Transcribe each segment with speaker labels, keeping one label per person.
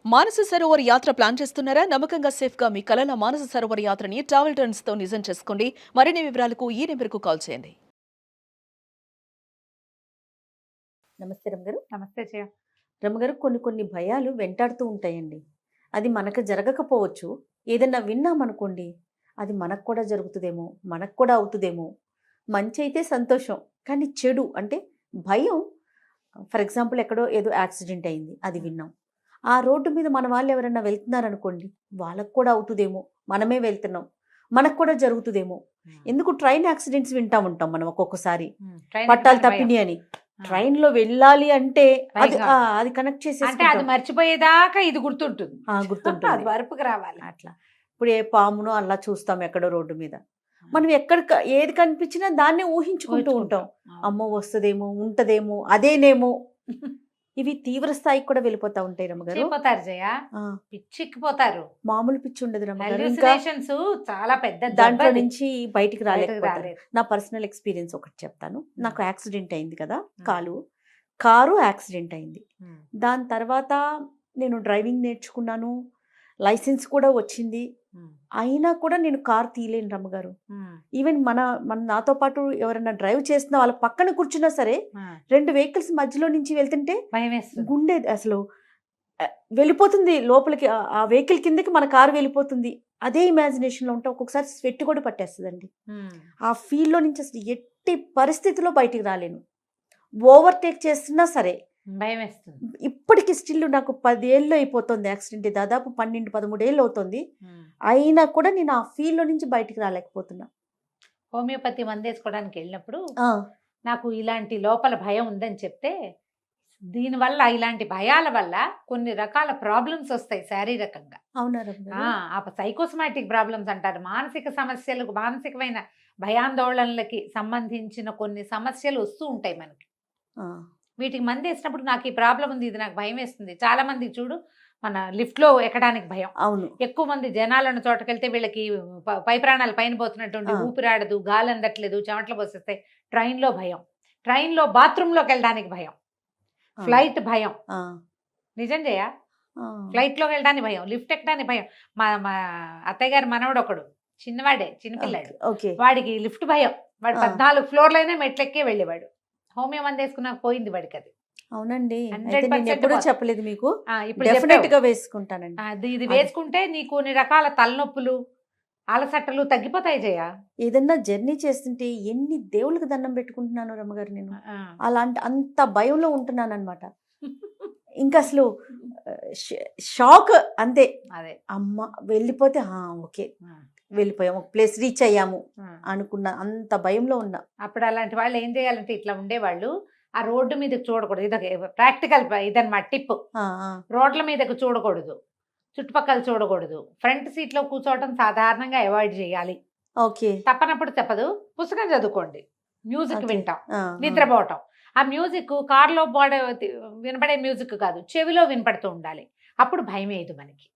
Speaker 1: మానస సరోవర్ యాత్ర ప్లాన్ చేస్తున్నారా? నమ్మకంగా సేఫ్ గా మీ కలల మానస సరోవర్ యాత్రని ట్రావెల్ టర్న్స్ తో నిజం చేసుకోండి. మరిన్ని వివరాలకు ఈ నెంబర్కు కాల్ చేయండి.
Speaker 2: నమస్తే రమ్మగారు.
Speaker 3: నమస్తే జయ.
Speaker 2: రమ్మగారు, కొన్ని కొన్ని భయాలు వెంటాడుతూ ఉంటాయండి. అది మనకు జరగకపోవచ్చు. ఏదన్నా విన్నామనుకోండి, అది మనకు కూడా జరుగుతుందేమో, మనకు కూడా అవుతుందేమో. మంచి అయితే సంతోషం, కానీ చెడు అంటే భయం. ఫర్ ఎగ్జాంపుల్, ఎక్కడో ఏదో యాక్సిడెంట్ అయింది, అది విన్నాం. ఆ రోడ్డు మీద మన వాళ్ళు ఎవరైనా వెళ్తున్నారనుకోండి, వాళ్ళకు కూడా అవుతుందేమో, మనమే వెళ్తున్నాం, మనకు కూడా జరుగుతుందేమో. ఎందుకు ట్రైన్ యాక్సిడెంట్స్ వింటా ఉంటాం మనం ఒక్కొక్కసారి, పట్టాలు తప్పిని అని. ట్రైన్ లో వెళ్ళాలి అంటే అది కనెక్ట్ చేసి
Speaker 3: అది మర్చిపోయేదాకా ఇది గుర్తుంటుంది.
Speaker 2: గుర్తుంటుంది,
Speaker 3: అది వరపుకి రావాలి.
Speaker 2: అట్లా ఇప్పుడు ఏ పామునో అలా చూస్తాం ఎక్కడో రోడ్డు మీద. మనం ఎక్కడ ఏది కనిపించినా దాన్నే ఊహించుకుంటూ ఉంటాం. అమ్మో వస్తుందేమో, ఉంటదేమో, అదేనేమో. ఇవి తీవ్ర స్థాయికి కూడా వెళ్ళిపోతా ఉంటాయి రమ్మగారు.
Speaker 3: జయ, పిచ్చిక్కిపోతారు.
Speaker 2: మామూలు పిచ్చి ఉండదు రమ్మగారు.
Speaker 3: చాలా పెద్ద
Speaker 2: దాంట్లో నుంచి బయటికి రాలేకపోతారు. నా పర్సనల్ ఎక్స్పీరియన్స్ ఒకటి చెప్తాను. నాకు యాక్సిడెంట్ అయింది కదా, కారు యాక్సిడెంట్ అయింది. దాని తర్వాత నేను డ్రైవింగ్ నేర్చుకున్నాను, లైసెన్స్ కూడా వచ్చింది. అయినా కూడా నేను కారు తీయలేను రమ్మగారు. ఈవెన్ మన నాతో పాటు ఎవరైనా డ్రైవ్ చేస్తున్న వాళ్ళ పక్కన కూర్చున్నా సరే, 2 వెహికల్స్ మధ్యలో నుంచి వెళ్తుంటే గుండె అసలు వెళ్ళిపోతుంది లోపలికి. ఆ వెహికల్ కిందకి మన కారు వెళ్ళిపోతుంది. అదే ఇమాజినేషన్లో ఉంటే ఒక్కొక్కసారి స్వెట్ కూడా పట్టేస్తుందండి. ఆ ఫీల్డ్లో నుంచి అసలు ఎట్టి పరిస్థితిలో బయటికి రాలేను. ఓవర్టేక్ చేస్తున్నా సరే
Speaker 3: భయం వేస్తుంది.
Speaker 2: ఇప్పటికి స్టిల్ నాకు 10 ఏళ్ళు అయిపోతుంది యాక్సిడెంట్, దాదాపు 12-13 ఏళ్ళు అవుతుంది. అయినా కూడా నేను ఆ ఫీల్డ్ లో నుంచి బయటికి రాలేకపోతున్నా.
Speaker 3: హోమియోపతి మందేసుకోవడానికి వెళ్ళినప్పుడు నాకు ఇలాంటి లోపల భయం ఉందని చెప్తే, దీనివల్ల ఇలాంటి భయాల వల్ల కొన్ని రకాల ప్రాబ్లమ్స్ వస్తాయి శారీరకంగా.
Speaker 2: అవునా?
Speaker 3: సైకోసమాటిక్ ప్రాబ్లమ్స్ అంటారు. మానసిక సమస్యలకు, మానసికమైన భయాందోళనలకి సంబంధించిన కొన్ని సమస్యలు వస్తూ ఉంటాయి మనకి. వీటికి మంది వేసినప్పుడు నాకు ఈ ప్రాబ్లం ఉంది, ఇది నాకు భయం వేస్తుంది. చాలా మంది చూడు, మన లిఫ్ట్ లో ఎక్కడానికి భయం.
Speaker 2: అవును,
Speaker 3: ఎక్కువ మంది జనాలను చోటకెళ్తే వీళ్ళకి పై ప్రాణాలు పైన పోతున్నటువంటి, ఊపిరాడదు, గాలి అందట్లేదు, చెమటలు పోసేస్తాయి. ట్రైన్లో భయం, ట్రైన్లో బాత్రూంలోకి వెళ్ళడానికి భయం, ఫ్లైట్ భయం. నిజం చేయ, ఫ్లైట్లోకి వెళ్ళడానికి భయం, లిఫ్ట్ ఎక్కడానికి భయం. మా అత్తయ్య గారి మనవడు ఒకడు, చిన్నవాడే, చిన్నపిల్లాడు, వాడికి లిఫ్ట్ భయం. వాడు 14 ఫ్లోర్లైనా మెట్లెక్కే వెళ్ళేవాడు. హోమియో మంది వేసుకున్నాక పోయింది వాడికి అది.
Speaker 2: అవునండి, ఎప్పుడు చెప్పలేదు మీకు. వేసుకుంటానండి.
Speaker 3: ఇది వేసుకుంటే నీకు కొన్ని రకాల తలనొప్పులు, అలసట్టలు తగ్గిపోతాయి జయ.
Speaker 2: ఏదన్నా జర్నీ చేస్తుంటే ఎన్ని దేవుళ్ళకి దండం పెట్టుకుంటున్నాను రమ్మగారు నేను. అలాంటి అంత భయంలో ఉంటున్నాను అనమాట. ఇంకా అసలు షాక్ అంతే.
Speaker 3: అదే,
Speaker 2: అమ్మ వెళ్ళిపోతే ఓకే వెళ్ళిపోయాము, ఒక ప్లేస్ రీచ్ అయ్యాము అనుకున్నా, అంత భయంలో ఉన్నా.
Speaker 3: అప్పుడు అలాంటి వాళ్ళు ఏం చేయాలంటే, ఇట్లా ఉండేవాళ్ళు ఆ రోడ్డు మీదకి చూడకూడదు. ఇదొక ప్రాక్టికల్ ఇదన్నమాట టిప్. రోడ్ల మీదకు చూడకూడదు, చుట్టుపక్కల చూడకూడదు. ఫ్రంట్ సీట్ లో కూర్చోవటం సాధారణంగా అవాయిడ్ చేయాలి.
Speaker 2: ఓకే,
Speaker 3: తప్పనప్పుడు తప్పదు. పుస్తకం చదువుకోండి, మ్యూజిక్ వింటాం, నిద్రపోవటం. ఆ మ్యూజిక్ కారులో వినపడే మ్యూజిక్ కాదు, చెవిలో వినపడుతూ ఉండాలి. అప్పుడు భయం వేయదు మనకి.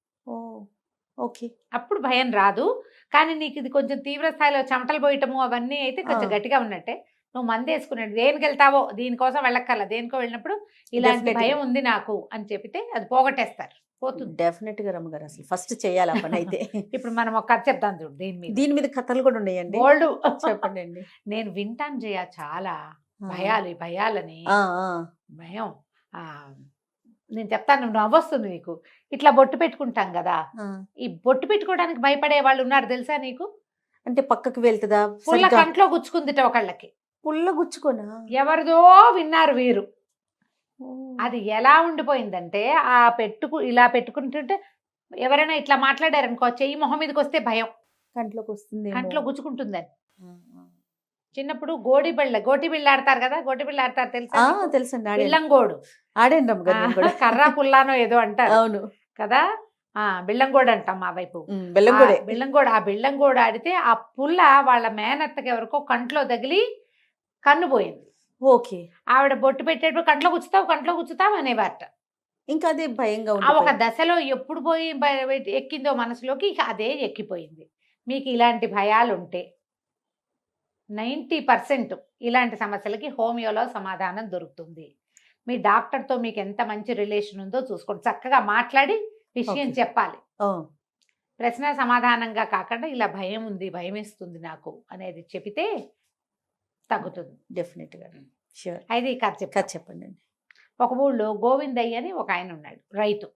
Speaker 2: ఓకే,
Speaker 3: అప్పుడు భయం రాదు. కానీ నీకు ఇది కొంచెం తీవ్ర స్థాయిలో చెమటలు పోయటము అవన్నీ అయితే కొంచెం గట్టిగా ఉన్నట్టే. నువ్వు మంది వేసుకున్నాడు, దేనికి వెళ్తావో దీనికోసం వెళ్ళక్కర్లా, దేనికో వెళ్ళినప్పుడు ఇలాంటి భయం ఉంది నాకు అని చెప్తే అది పోగొట్టేస్తారు, పోతుంది.
Speaker 2: డెఫినెట్ గా రమ్మగారు, అసలు ఫస్ట్ చేయాలి ఆ పని అయితే.
Speaker 3: ఇప్పుడు మనం ఒక కథ చెప్తాం చూడు,
Speaker 2: దీని మీద కథలు కూడా ఉన్నాయండి.
Speaker 3: ఓల్డ్
Speaker 2: చెప్పండి అండి.
Speaker 3: నేను వింటాను జయ, చాలా భయాలని భయం. నేను చెప్తాను, నువ్వు నవ్వొస్తుంది నీకు. ఇట్లా బొట్టు పెట్టుకుంటాం కదా, ఈ బొట్టు పెట్టుకోవడానికి భయపడే వాళ్ళు ఉన్నారు తెలుసా నీకు?
Speaker 2: అంటే పక్కకు వెళ్తుందా,
Speaker 3: పుల్ల కంట్లో గుచ్చుకుందిట ఒకళ్ళకి.
Speaker 2: పుల్ల గుచ్చుకోనా?
Speaker 3: ఎవరిదో విన్నారు వీరు. అది ఎలా ఉండిపోయిందంటే, ఇలా పెట్టుకుంటుంటే ఎవరైనా ఇట్లా మాట్లాడారనుకో, చెయ్యి మొహం మీదకి వస్తే భయం,
Speaker 2: కంట్లోకి వస్తుంది,
Speaker 3: కంట్లో గుచ్చుకుంటుందని. చిన్నప్పుడు గోటి బిళ్ళ ఆడతారు కదా, గోటి బిళ్ళ ఆడతారు తెలుసా?
Speaker 2: తెలుసండి,
Speaker 3: బిల్లంగోడు
Speaker 2: ఆడండి.
Speaker 3: కర్రా పుల్లానో ఏదో అంటారు.
Speaker 2: అవును
Speaker 3: కదా, బిల్లంగోడు అంటాం మా వైపు. బిల్లంగోడు. ఆ బిల్లంగోడు ఆడితే ఆ పుల్ల వాళ్ళ మేనత్తకి ఎవరికో కంట్లో తగిలి కన్ను పోయింది.
Speaker 2: ఓకే,
Speaker 3: ఆవిడ బొట్టు పెట్టేటప్పుడు కంట్లో గుచ్చుతావు అనేవారట.
Speaker 2: ఇంకా అదే భయంగా
Speaker 3: ఒక దశలో ఎప్పుడు పోయి ఎక్కిందో మనసులోకి, ఇక అదే ఎక్కిపోయింది. మీకు ఇలాంటి భయాలు ఉంటే 90% ఇలాంటి సమస్యలకి హోమియోలో సమాధానం దొరుకుతుంది. మీ డాక్టర్తో మీకు ఎంత మంచి రిలేషన్ ఉందో చూసుకోండి, చక్కగా మాట్లాడి విషయం
Speaker 2: Okay.
Speaker 3: చెప్పాలి.
Speaker 2: ఓ
Speaker 3: ప్రశ్న సమాధానంగా కాకుండా ఇలా భయం ఉంది, భయం వేస్తుంది నాకు అనేది చెబితే తగ్గుతుంది.
Speaker 2: డెఫినెట్గా షూర్.
Speaker 3: అయితే ఈ కథ చెప్తా.
Speaker 2: చెప్పండి అండి.
Speaker 3: ఒక ఊళ్ళో గోవిందయ్య అని ఒక ఆయన ఉన్నాడు, రైతు.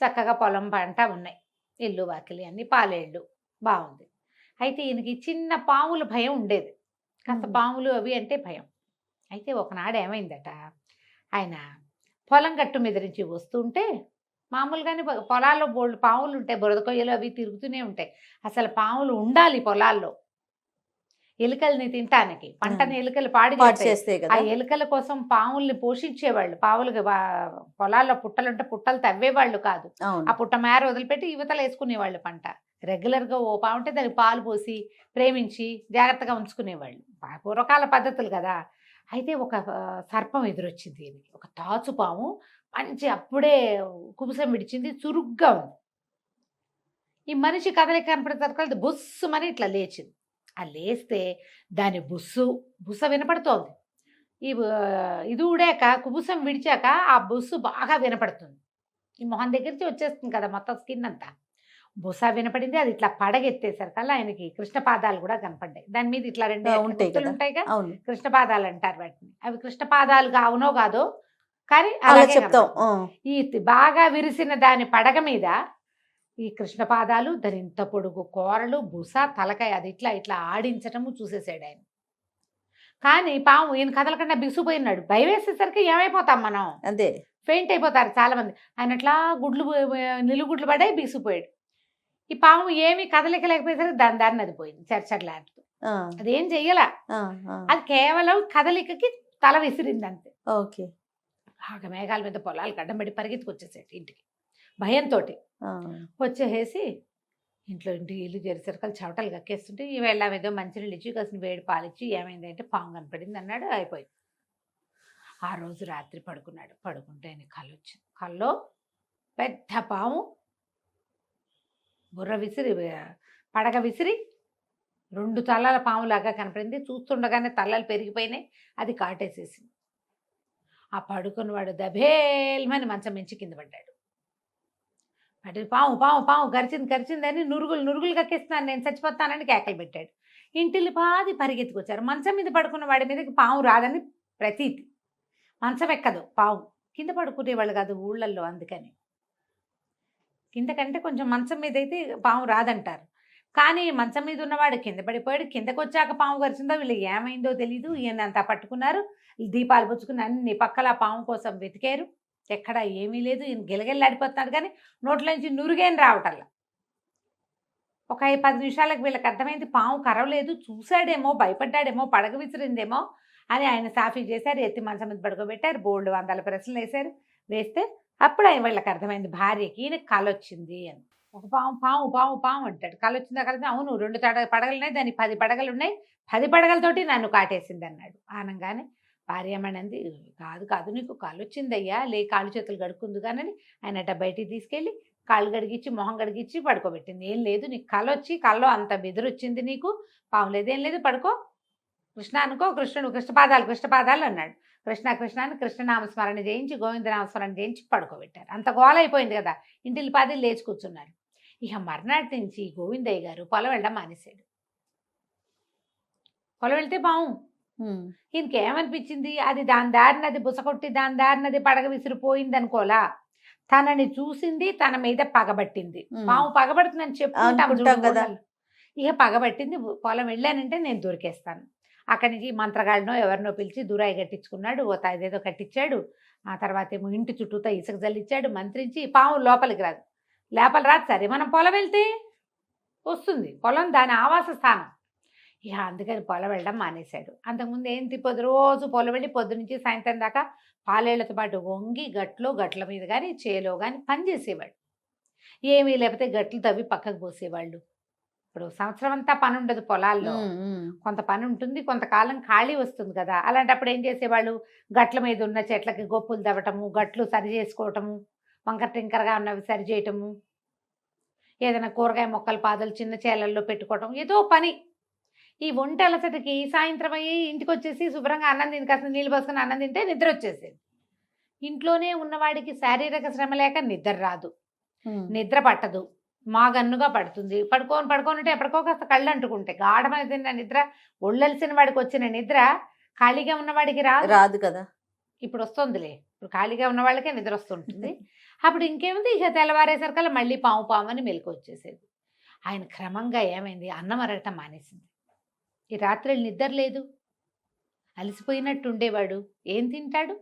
Speaker 3: చక్కగా పొలం పంట ఉన్నాయి, ఇల్లు వాకిలి అన్ని పాలేళ్ళు, బాగుంది. అయితే ఈయనకి చిన్న పాముల భయం ఉండేది, కాస్త పాములు అవి అంటే భయం. అయితే ఒకనాడు ఏమైందట, ఆయన పొలం గట్టు మీద నుంచి వస్తుంటే మామూలుగానే పొలాల్లో బోల్డ్ పాములు ఉంటాయి, బురద కొయ్యలు అవి తిరుగుతూనే ఉంటాయి. అసలు పాములు ఉండాలి పొలాల్లో ఎలుకల్ని తినటానికి, పంటని ఎలుకలు పాడి
Speaker 2: చేస్తే
Speaker 3: ఆ ఎలుకల కోసం పాముల్ని పోషించేవాళ్ళు. పావులకి పొలాల్లో పుట్టలుంటే పుట్టలు తవ్వేవాళ్ళు కాదు, ఆ పుట్ట మేర వదిలిపెట్టి యువతలు వేసుకునేవాళ్ళు పంట. రెగ్యులర్గా ఓ పాము ఉంటే దానికి పాలు పోసి ప్రేమించి జాగ్రత్తగా ఉంచుకునేవాళ్ళు, పూర్వకాల పద్ధతులు కదా. అయితే ఒక సర్పం ఎదురొచ్చింది దీనికి, ఒక తాచు పాము, మంచి అప్పుడే కుబుసం విడిచింది, చురుగ్గా ఉంది. ఈ మనిషి కదలిక కనపడేసరికి బుస్సుమని ఇట్లా లేచింది. ఆ లేస్తే దాని బుస్స వినపడుతోంది. ఇది ఊడాక కుబుసం విడిచాక ఆ బుస్సు బాగా వినపడుతుంది, ఈ మొహం దగ్గరికి వచ్చేస్తుంది కదా మొత్తం స్కిన్ అంతా. బుస వినపడింది, అది ఇట్లా పడగెత్తేసరికల్లా ఆయనకి కృష్ణపాదాలు కూడా కనపడ్డాయి. దాని మీద ఇట్లా రెండు ఉంటాయిగా, కృష్ణపాదాలు అంటారు వాటిని. అవి కృష్ణపాదాలు అవునో కాదో కానీ అలా చెప్తాం. ఈ బాగా విరిసిన దాని పడగ మీద ఈ కృష్ణపాదాలు, దాని ఇంత పొడుగు కూరలు, బుస, తలకాయ, అది ఇట్లా ఇట్లా ఆడించటము చూసేసాడు ఆయన. కానీ పాము ఈయన కదలకుండా బిగుసిపోయినాడు. భయం వేసేసరికి ఏమైపోతాం మనం,
Speaker 2: అదే
Speaker 3: ఫెయింట్ అయిపోతారు చాలా మంది. ఆయన అట్లా నిలుగుడ్లు పడే బిగుసిపోయాడు. ఈ పాము ఏమి కదలికలేకపోయేసరికి దాని దారిని అది పోయింది చర్చట్లాడుతూ. అదేం చెయ్యాల, అది కేవలం కదలికకి తల విసిరింది అంతే.
Speaker 2: ఓకే.
Speaker 3: బాగా మేఘాల మీద పొలాలు అడ్డం పెట్టి పరిగెత్తుకొచ్చేసాడు ఇంటికి భయంతో. వచ్చేసి ఇంటికి ఇల్లు చేరేసరికి చెవటలు కక్కేస్తుంటే ఈ వేళ ఏదో మంచినీళ్ళు ఇచ్చి కాసిన వేడి పాలిచ్చి ఏమైందంటే పాము కనపడింది అన్నాడు, అయిపోయింది. ఆ రోజు రాత్రి పడుకున్నాడు. పడుకుంటే ఆయన కళ్ళు వచ్చింది. కల్లో పెద్ద పాము బుర్ర విసిరి పడగ విసిరి 2 తలల పాములాగా కనపడింది. చూస్తుండగానే తలలు పెరిగిపోయినాయి, అది కాటేసేసింది. ఆ పడుకున్నవాడు దభేల్మని మంచం మించి కింద పడ్డాడు. పడి పాము పాము పాము గరిచిందని నురుగులు కక్కిస్తున్నాను, నేను చచ్చిపోతానని కేకలు పెట్టాడు. ఇంటిల్లి పాది పరిగెత్తుకొచ్చారు. మంచం మీద పడుకున్న వాడి మీదకి పాము రాదని ప్రతీతి. మంచం ఎక్కదు పాము, కింద పడుకునేవాళ్ళు కాదు ఊళ్ళల్లో, అందుకని కింద కంటే కొంచెం మంచం మీద అయితే పాము రాదంటారు. కానీ మంచం మీద ఉన్నవాడు కింద పడిపోయాడు. కిందకు వచ్చాక పాము గరిచిందో వీళ్ళు ఏమైందో తెలీదు. ఈయన అంతా పట్టుకున్నారు, దీపాలు పుచ్చుకుని అన్ని పక్కల పాము కోసం వెతికారు, ఎక్కడ ఏమీ లేదు. ఈయన గిలగిల్లాడిపోతున్నాడు కానీ నోట్లోంచి నురుగేం రావటల్లా. ఒక 10 నిమిషాలకు వీళ్ళకి అర్థమైంది పాము కరవలేదు, చూశాడేమో, భయపడ్డాడేమో, పడగ విసిరిందేమో అని ఆయన సాఫీ చేశారు. ఎత్తి మంచం మీద పడుకోబెట్టారు, బోల్డ్ 100 ప్రశ్నలు వేస్తే అప్పుడు ఆయన వీళ్ళకి అర్థమైంది భార్యకి ఈయన కళ వచ్చింది అని. ఒక పాము పాము పాము పాము అంటాడు, కళ వచ్చిందా కలిసి అవును 2 పడగలు ఉన్నాయి, దాని 10 పడగలు ఉన్నాయి, 10 పడగలతోటి నన్ను కాటేసింది అన్నాడు. ఆనంగానే భార్యమనంది, కాదు నీకు కాళ్ళు వచ్చిందయ్యా, కాళ్ళు చేతులు గడుక్కుంది కానీ ఆయన బయటికి తీసుకెళ్ళి కాళ్ళు గడిగిచ్చి మొహం గడిగిచ్చి పడుకోబెట్టింది. ఏం లేదు, నీకు కళ వచ్చి కళ్ళలో అంత బెదురొచ్చింది, నీకు పాము లేదు ఏం లేదు, పడుకో, కృష్ణ అనుకో, కృష్ణపాదాలు అన్నాడు. కృష్ణ అని కృష్ణనామస్మరణ చేయించి గోవిందనామస్మరణ చేయించి పడుకోబెట్టారు. అంత గోల అయిపోయింది కదా, ఇంటిల్లి పాది లేచి కూర్చున్నారు. ఇక మర్నాటి నుంచి గోవిందయ్య గారు పొలం వెళ్ళడం మానేశాడు. పొలం వెళ్తే పాము, ఈయనకేమనిపించింది, అది దాని దారిన అది బుసకొట్టి దాని దారిన అది పడగ విసిరిపోయింది అనుకోలా, తనని చూసింది, తన మీద పగబట్టింది. పాము పగబడుతుందని చెప్పుకుంటాం కదా, ఇక పగబట్టింది. పొలం వెళ్ళానంటే నేను దొరికేస్తాను. అక్కడి నుంచి మంత్రగాళ్ళనో ఎవరినో పిలిచి దూరాయి కట్టించుకున్నాడు, అదేదో కట్టించాడు. ఆ తర్వాత ఏమో ఇంటి చుట్టూతో ఇసుక జల్లిచ్చాడు, మంత్రించి పాము లోపలికి రాదు. లోపల రాదు, సరే మనం పొలం వెళ్తే వస్తుంది, పొలం దాని ఆవాస స్థానం. ఇక అందుకని పొలం వెళ్ళడం మానేశాడు. అంతకుముందు ఏంటి, రోజు పొలం వెళ్ళి పొద్దు నుంచి సాయంత్రం దాకా పాలేళ్లతో పాటు వంగి గట్ల మీద కానీ చేలో కానీ పని చేసేవాడు. ఏమీ లేకపోతే గట్లు తవ్వి పక్కకు పోసేవాళ్ళు. ఇప్పుడు సంవత్సరం అంతా పని ఉండదు పొలాల్లో, కొంత పని ఉంటుంది, కొంతకాలం ఖాళీ వస్తుంది కదా. అలాంటప్పుడు ఏం చేసేవాళ్ళు, గట్ల మీద ఉన్న చెట్లకి గొప్పులు తవ్వటము, గట్లు సరి చేసుకోవటము, వంకర టింకరగా ఉన్నవి సరి చేయటము, ఏదైనా కూరగాయ మొక్కల పాదలు చిన్న చేలల్లో పెట్టుకోవటం, ఏదో పని. ఈ ఒంటి అలసటకి సాయంత్రం అయ్యి ఇంటికి వచ్చేసి శుభ్రంగా అన్నం తిని కాస్త నీళ్ళు పోసుకుని అన్నం తింటే నిద్ర వచ్చేసేది. ఇంట్లోనే ఉన్నవాడికి శారీరక శ్రమ లేక నిద్ర రాదు, నిద్ర పట్టదు, మాగన్నుగా పడుతుంది. పడుకోనంటే ఎప్పటికో కాస్త కళ్ళు అంటుకుంటాయి. గాఢమైన నిద్ర, ఒళ్ళలిసిన వాడికి వచ్చిన నిద్ర ఖాళీగా ఉన్నవాడికి
Speaker 2: రాదు కదా.
Speaker 3: ఇప్పుడు వస్తుందిలే, ఇప్పుడు ఖాళీగా ఉన్న వాళ్ళకే నిద్ర వస్తుంటుంది. అప్పుడు ఇంకేముంది, ఇక తెల్లవారేసరికల్లా మళ్ళీ పాము పాము అని మెలకు వచ్చేసేది. ఆయన క్రమంగా ఏమైంది, అన్నం అరగటం మానేసింది. ఈ రాత్రి నిద్ర లేదు, అలసిపోయినట్టు ఉండేవాడు. ఏం తింటాడు?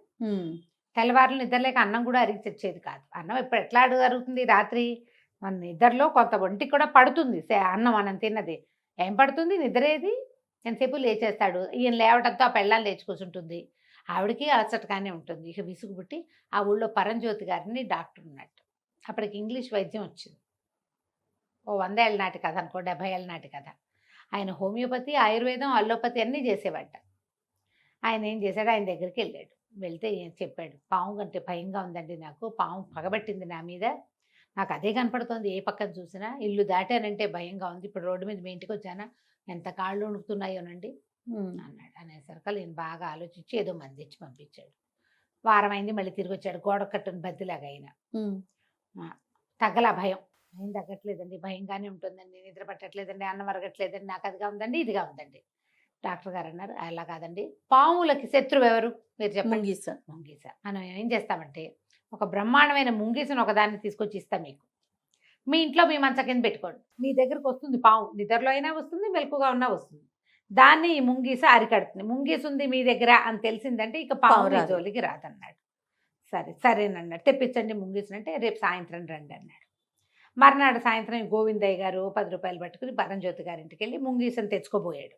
Speaker 3: తెల్లవారులు నిద్రలేక అన్నం కూడా అరిగి తెచ్చేది కాదు. అన్నం ఇప్పుడు ఎట్లా అరుగుతుంది రాత్రి? మన నిద్రలో కొంత ఒంటికి కూడా పడుతుంది అన్నం మనం తిన్నది. ఏం పడుతుంది నిద్రేది? ఎంతసేపు లేచేస్తాడు. ఈయన లేవటంతో ఆ పెళ్ళాన్ని లేచి కూర్చుంటుంది. ఆవిడకి అలసటగానే ఉంటుంది. ఇక విసుగు పుట్టి ఆ ఊళ్ళో పరంజ్యోతి గారిని డాక్టర్ ఉన్నట్టు, అప్పటికి ఇంగ్లీష్ వైద్యం వచ్చింది. ఓ 100 ఏళ్ళ నాటి కథ అనుకో, 70 ఏళ్ళ నాటి కథ. ఆయన హోమియోపతి, ఆయుర్వేదం, అల్లోపతి అన్నీ చేసేవాట. ఆయన ఏం చేశాడు, ఆయన దగ్గరికి వెళ్ళాడు. వెళ్తే చెప్పాడు, పాము కంటే భయంగా ఉందండి నాకు, పాము పగబట్టింది నా మీద, నాకు అదే కనపడుతోంది ఏ పక్కన చూసినా, ఇల్లు దాటానంటే భయంగా ఉంది, ఇప్పుడు రోడ్డు మీద మీ ఇంటికి వచ్చానా ఎంత కాళ్ళు వణుకుతున్నాయోనండి అన్నాడు. అనేసరికి నేను బాగా ఆలోచించి ఏదో మంది ఇచ్చి పంపించాడు. వారం అయింది, మళ్ళీ తిరిగి వచ్చాడు. గోడ కట్టుని బద్దిలాగా అయినా తగ్గలా భయం. ఏం తగ్గట్లేదండి, భయంగానే ఉంటుందండి, నిద్ర పట్టట్లేదండి, అన్నం అరగట్లేదండి, నాకు అదిగా ఉందండి, ఇదిగా ఉందండి. డాక్టర్ గారు అన్నారు, అలా కాదండి, పాములకి శత్రువు ఎవరు మీరు చెప్పండి. ముంగీస. మనం ఏం చేస్తామంటే ఒక బ్రహ్మాండమైన ముంగీసను ఒకదాన్ని తీసుకొచ్చి ఇస్తాం మీకు. మీ ఇంట్లో మీ మంచం కింద పెట్టుకోండి. మీ దగ్గరకు వస్తుంది పాము, నిద్రలో అయినా వస్తుంది, మెలకుగా ఉన్నా వస్తుంది. దాన్ని ఈ ముంగీస అరికడుతుంది. ముంగీస ఉంది మీ దగ్గర అని తెలిసిందంటే ఇక పాము మీ జోలికి రాదన్నాడు. సరేనన్నాడు. తెప్పించండి ముంగీసనంటే రేపు సాయంత్రం రండి అన్నాడు. మర్నాడు సాయంత్రం గోవిందయ్య గారు 10 రూపాయలు పట్టుకుని పరంజ్యోతి గారింటికి వెళ్ళి ముంగీసను తెచ్చుకోబోయాడు.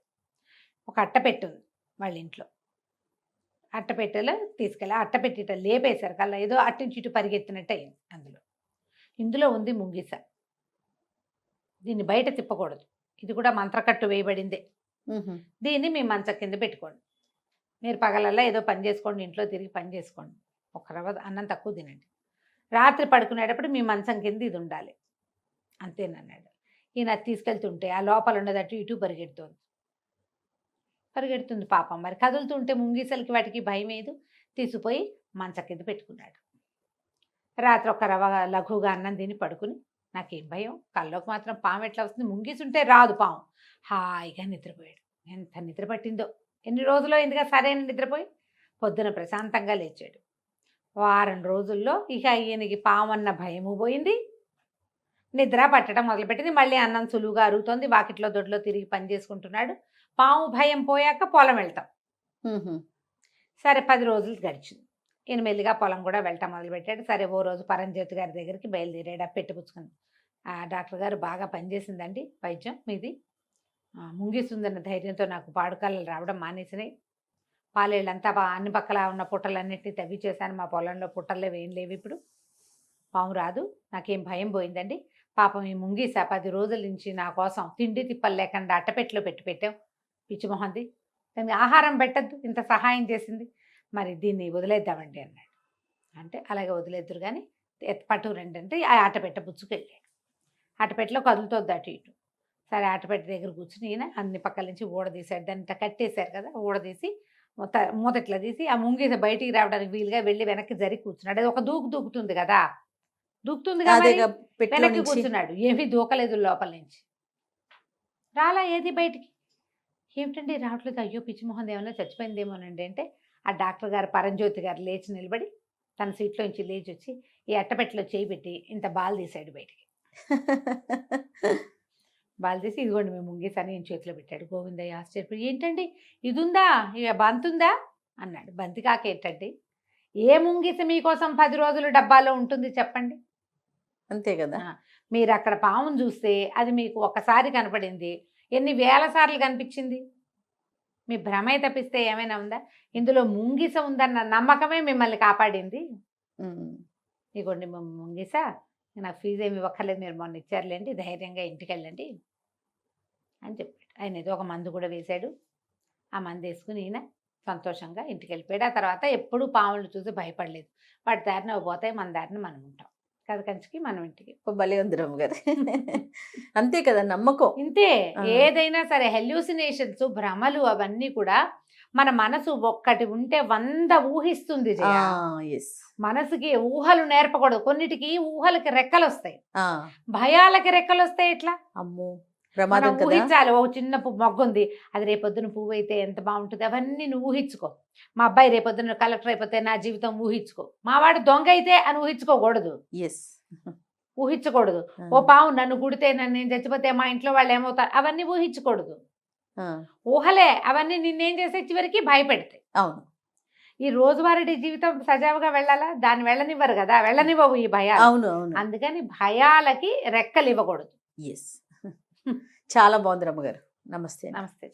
Speaker 3: ఒక అట్టపెట్టు ఉంది వాళ్ళ ఇంట్లో. అట్టపెట్టెలో తీసుకెళ్ళి అట్టపెట్టిట లేపేశారు. కల్లా ఏదో అట్టించి ఇటు పరిగెత్తినట్టు అయింది. ఇందులో ఉంది ముంగీస, దీన్ని బయట తిప్పకూడదు, ఇది కూడా మంత్రకట్టు వేయబడిందే, దీన్ని మీ మంచం కింద పెట్టుకోండి, మీరు పగలల్లా ఏదో పని చేసుకోండి, ఇంట్లో తిరిగి పని చేసుకోండి, ఒక రవ్వ అన్నం తక్కువ తినండి, రాత్రి పడుకునేటప్పుడు మీ మంచం కింద ఇది ఉండాలి అంతేనన్నాడు. ఈయన తీసుకెళ్తుంటే ఆ లోపల ఉన్నదట్టు ఇటు పరిగెడుతుంది పాపం. మరి కదులుతుంటే ముంగీసలకి వాటికి భయం ఏదు, తీసుకుపోయి మంచం కింద పెట్టుకున్నాడు. రాత్రి ఒక రవ్వ లఘువుగా అన్నం తిని పడుకుని, నాకేం భయం, కల్లోకి మాత్రం పాము ఎట్లా వస్తుంది, ముంగీసుంటే రాదు పాము, హాయిగా నిద్రపోయాడు. ఎంత నిద్ర పట్టిందో, ఎన్ని రోజుల్లో ఎందుగా సరైన నిద్రపోయి పొద్దున ప్రశాంతంగా లేచాడు. వారం రోజుల్లో ఇక ఈయనకి పాము అన్న భయము పోయింది, నిద్ర పట్టడం మొదలుపెట్టింది. మళ్ళీ అన్నం సులువుగా అరుగుతోంది, వాకిట్లో దొడ్లో తిరిగి పని చేసుకుంటున్నాడు. పాము భయం పోయాక పొలం వెళ్తాం. సరే 10 రోజులు గడిచింది. ఈయన మెల్లిగా పొలం కూడా వెళ్ళటం మొదలుపెట్టాడు. సరే ఓ రోజు పరంజ్యోతి గారి దగ్గరికి బయలుదేరాడు. పెట్టుపుచ్చుకుని, డాక్టర్ గారు బాగా పనిచేసిందండి వైద్యం మీది, ముంగిస్తుందన్న ధైర్యంతో నాకు పాడుకాలు రావడం మానేసినాయి, పాలేళ్ళంతా అన్ని పక్కల ఉన్న పుట్టలన్నింటినీ తవ్వి చేశాను, మా పొలంలో పుట్టలేవు ఏం లేవు, ఇప్పుడు పాము రాదు, నాకేం భయం పోయిందండి. పాపం ఈ ముంగీస 10 రోజుల నుంచి నా కోసం తిండి తిప్పలు లేకుండా అట్టపెట్టెలో పెట్టావు, పిచ్చిమొహంది, దానికి ఆహారం పెట్టద్దు, ఇంత సహాయం చేసింది, మరి దీన్ని వదిలేద్దామండి అన్నాడు. అంటే అలాగే వదిలేద్దురు కానీ పట్టు రండి అంటే ఆ అట్టపెట్టె పుచ్చుకెళ్ళాడు. అట్టపెట్టెలో కదులుతోద్ది అటు ఇటు. సరే అట్టపెట్టె దగ్గర కూర్చుని ఈయన అన్ని పక్కల నుంచి ఊడదీశాడు. దాన్ని ఇట్లా కట్టేశారు కదా, ఊడదీసి మూత ఇట్లా తీసి ఆ ముంగీస బయటికి రావడానికి వీలుగా వెళ్ళి వెనక్కి జరిగి కూర్చున్నాడు. అది ఒక దూకుతుంది కదా, దూకుతుంది కదా, వెనక్కి కూర్చున్నాడు. ఏమీ దూకలేదు లోపల నుంచి, రాలా ఏది బయటికి. ఏమిటండి రావట్లేదు, అయ్యో పిచ్చిమోహన్ ఏమన్నా చచ్చిపోయిందేమోనండి అంటే ఆ డాక్టర్ గారు పరంజ్యోతి గారు లేచి నిలబడి తన సీట్లో నుంచి లేచి వచ్చి ఈ అట్టపెట్టెలో చేయి పెట్టి ఇంత బాల్ తీశాడు బయటికి. బాల్ తీసి ఇదిగోండి మేము ముంగీస అని చేతిలో పెట్టాడు. గోవిందయ్య ఆశ్చర్యపోయి, ఏంటండి ఇది ఉందా, ఇక బంతుందా అన్నాడు. బంతి కాక ఏంటండి, ఏ ముంగీస మీకోసం 10 రోజులు డబ్బాలో ఉంటుంది చెప్పండి,
Speaker 2: అంతే కదా.
Speaker 3: మీరు అక్కడ పామును చూస్తే అది మీకు ఒకసారి కనపడింది, ఎన్ని వేల సార్లు కనిపించింది, మీ భ్రమే తప్పిస్తే ఏమైనా ఉందా, ఇందులో ముంగీస ఉందన్న నమ్మకమే మిమ్మల్ని కాపాడింది. ఇగోండి ముంగీస, నాకు ఫీజు ఏమి ఇవ్వక్కర్లేదు, మీరు మొన్న ఇచ్చారులేండి, ధైర్యంగా ఇంటికి వెళ్ళండి అని చెప్పాడు. ఆయన ఏదో ఒక మందు కూడా వేశాడు. ఆ మందు వేసుకుని ఈయన సంతోషంగా ఇంటికి వెళ్ళిపోయాడు. ఆ తర్వాత ఎప్పుడూ పాములు చూసి భయపడలేదు. వాటి దారిన పోతాయి, మన దారిన మనం ఉంటాం కథ కంచికి మనం ఇంటికి.
Speaker 2: భలే ఉంది రమ్మ గారు. అంతే కదా నమ్మకం.
Speaker 3: ఇంతే, ఏదైనా సరే హెల్యూసినేషన్స్, భ్రమలు అవన్నీ కూడా మన మనసు ఒక్కటి ఉంటే 100 ఊహిస్తుంది జయ.
Speaker 2: ఎస్.
Speaker 3: మనసుకి ఊహలు నేర్పకూడదు. కొన్నిటికి ఊహలకి రెక్కలు వస్తాయి, భయాలకి రెక్కలు వస్తాయి. ఎట్లా
Speaker 2: అమ్మో
Speaker 3: మనం
Speaker 2: ప్రమాదం కదా.
Speaker 3: ఊహించాలి. ఓ చిన్న మొగ్గు ఉంది, అది రేపొద్దున పువ్వు అయితే ఎంత బాగుంటుంది, అవన్నీ నువ్వు ఊహించుకో. మా అబ్బాయి రేపొద్దున కలెక్టర్ అయిపోతే నా జీవితం ఊహించుకో. మా వాడు దొంగ అయితే అని ఊహించుకోకూడదు,
Speaker 2: ఎస్.
Speaker 3: ఊహించకూడదు. ఓ పావు నన్ను గుడితే నన్ను నేను చచ్చిపోతే మా ఇంట్లో వాళ్ళు ఏమవుతారు, అవన్నీ ఊహించకూడదు. ఊహలే అవన్నీ నిన్నేం చేసే చివరికి భయపెడతాయి.
Speaker 2: అవును.
Speaker 3: ఈ రోజువారీ జీవితం సజావుగా వెళ్ళాలా, దాన్ని వెళ్ళనివ్వరు కదా, వెళ్ళనివ్వవు ఈ భయాలు.
Speaker 2: అవును అవును.
Speaker 3: అందుకని భయాలకి రెక్కలు ఇవ్వకూడదు.
Speaker 2: ఎస్. చాలా బాగుంది రమ్మగారు. నమస్తే.
Speaker 3: నమస్తే.